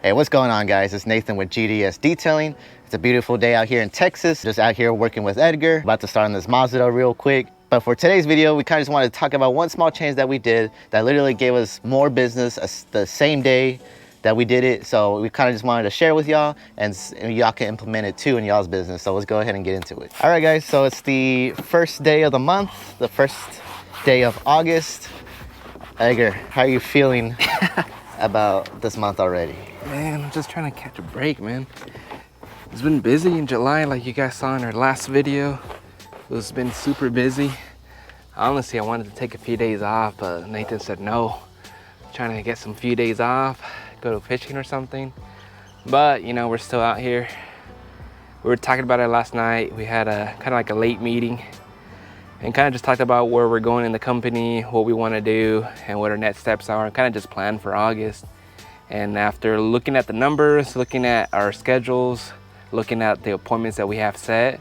Hey, what's going on, guys? It's Nathan with GDS Detailing. It's a beautiful day out here in Texas. Just out here working with Edgar. About to start on this Mazda real quick. But for today's video, we kind of just wanted to talk about one small change that we did that literally gave us more business the same day that we did it. So we kind of just wanted to share with y'all, and y'all can implement it too in y'all's business. So let's go ahead and get into it. All right, guys, so it's the first day of the month, the first day of August. Edgar, how are you feeling about this month already? Man, I'm just trying to catch a break, man. It's been busy in July, like you guys saw in our last video. It's been super busy. Honestly, I wanted to take a few days off, but Nathan said no. Trying to get some few days off, go fishing or something. But you know, we're still out here. We were talking about it last night. We had a kind of like a late meeting and kind of just talked about where we're going in the company, what we want to do, and what our next steps are, and kind of just plan for August. And after looking at the numbers, looking at our schedules, looking at the appointments that we have set,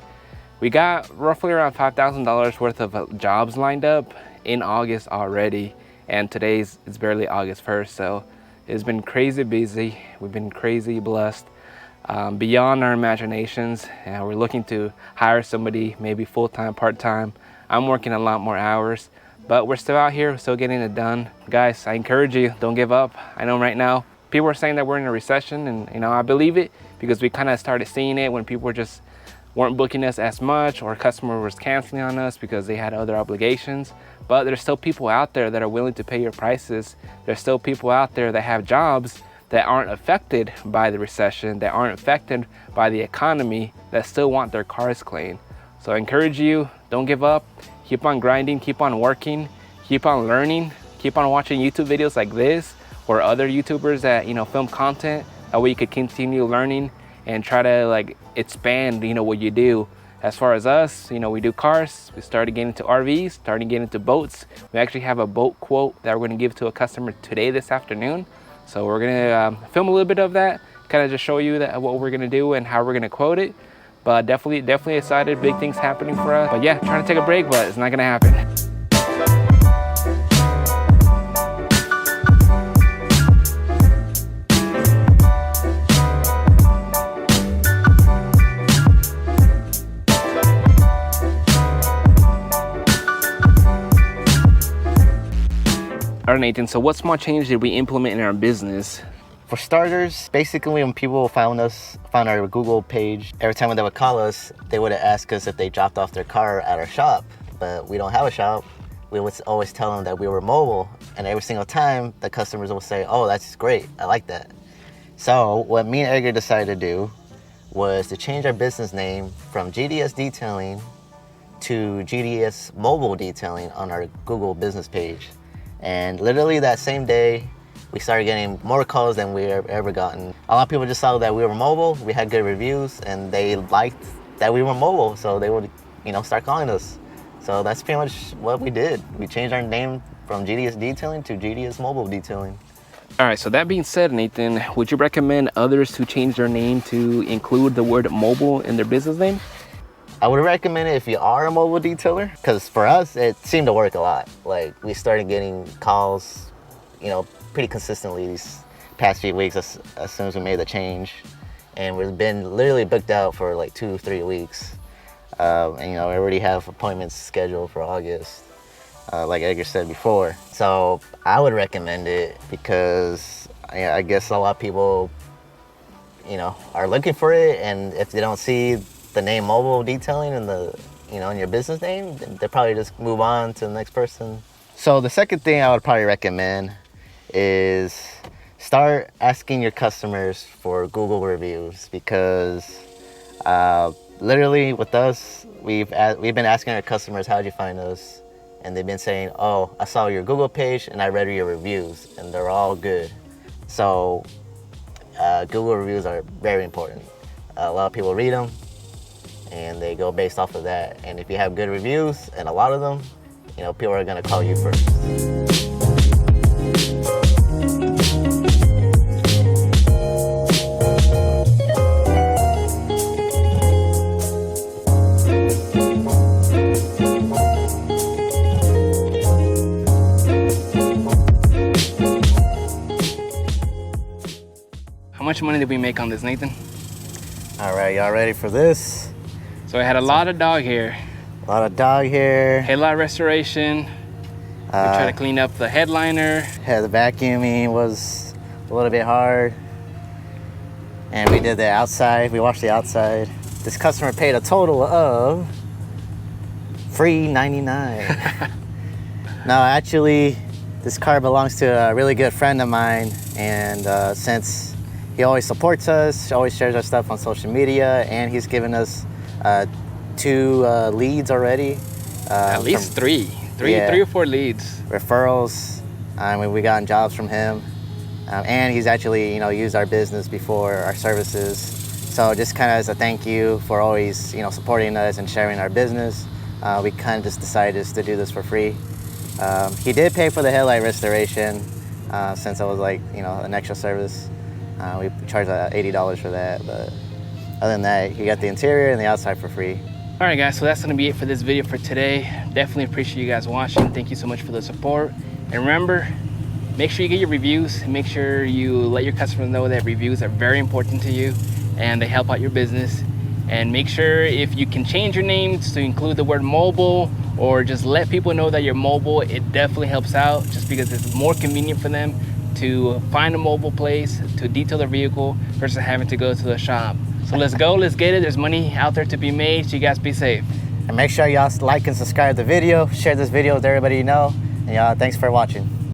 we got roughly around $5,000 worth of jobs lined up in August already. And it's barely August 1st, so it's been crazy busy. We've been crazy blessed, beyond our imaginations. And we're looking to hire somebody, maybe full-time, part-time. I'm working a lot more hours, but we're still out here, still getting it done. Guys, I encourage you, don't give up. I know right now, people are saying that we're in a recession, and you know, I believe it because we kind of started seeing it when people weren't booking us as much, or customer was canceling on us because they had other obligations. But there's still people out there that are willing to pay your prices. There's still people out there that have jobs that aren't affected by the recession, that aren't affected by the economy, that still want their cars cleaned. So I encourage you, don't give up, keep on grinding, keep on working, keep on learning, keep on watching YouTube videos like this, or other YouTubers that, you know, film content. That way you could continue learning and try to like expand, you know, what you do. As far as us, you know, we do cars. We started getting into RVs, starting getting into boats. We actually have a boat quote that we're gonna give to a customer today, this afternoon. So we're gonna film a little bit of that, kind of just show you that what we're gonna do and how we're gonna quote it. But definitely excited, big things happening for us. But yeah, trying to take a break, but it's not gonna happen. All right, Nathan, so what small change did we implement in our business? For starters, basically when people found our Google page, every time when they would call us, they would ask us if they dropped off their car at our shop, but we don't have a shop. We would always tell them that we were mobile, and every single time the customers will say, oh, that's great, I like that. So what me and Edgar decided to do was to change our business name from GDS Detailing to GDS Mobile Detailing on our Google business page. And literally that same day, we started getting more calls than we ever gotten. A lot of people just saw that we were mobile, we had good reviews, and they liked that we were mobile, so they would, you know, start calling us. So that's pretty much what we did. We changed our name from GDS Detailing to GDS Mobile Detailing. All right, so that being said, Nathan, would you recommend others to change their name to include the word mobile in their business name? I would recommend it if you are a mobile detailer, because for us, it seemed to work a lot. Like, we started getting calls, you know, pretty consistently these past few weeks as soon as we made the change. And we've been literally booked out for like 2-3 weeks. And you know, I already have appointments scheduled for August, like Edgar said before. So I would recommend it because I guess a lot of people, you know, are looking for it, and if they don't see the name Mobile Detailing in in your business name, they probably just move on to the next person. So the second thing I would probably recommend is start asking your customers for Google reviews, because literally with us, we've been asking our customers, how'd you find us? And they've been saying, oh, I saw your Google page and I read your reviews, and they're all good. So Google reviews are very important. A lot of people read them and they go based off of that. And if you have good reviews, and a lot of them, you know, people are gonna call you first. much money did we make on this, Nathan? All right, y'all ready for this? So I had a lot of dog hair. A lot of dog hair. Headlight restoration. We tried to clean up the headliner. Yeah, the vacuuming was a little bit hard. And we did the outside, we washed the outside. This customer paid a total of free $99. No, actually, this car belongs to a really good friend of mine. And since he always supports us, always shares our stuff on social media, and he's given us 2 leads already. At least three or 4 leads. Referrals. We gotten jobs from him. And he's actually, used our business before, our services. So just kind of as a thank you for always, supporting us and sharing our business, we kind of just decided just to do this for free. He did pay for the headlight restoration since it was like, an extra service. We charged $80 for that, but other than that, he got the interior and the outside for free. All right, guys, so that's gonna be it for this video for today. Definitely appreciate you guys watching. Thank you so much for the support. And remember, make sure you get your reviews. Make sure you let your customers know that reviews are very important to you and they help out your business. And make sure if you can change your names to include the word mobile or just let people know that you're mobile, it definitely helps out just because it's more convenient for them to find a mobile place to detail their vehicle versus having to go to the shop. So let's go, let's get it. There's money out there to be made, so you guys be safe. And make sure y'all like and subscribe to the video, share this video with everybody you know, and y'all, thanks for watching.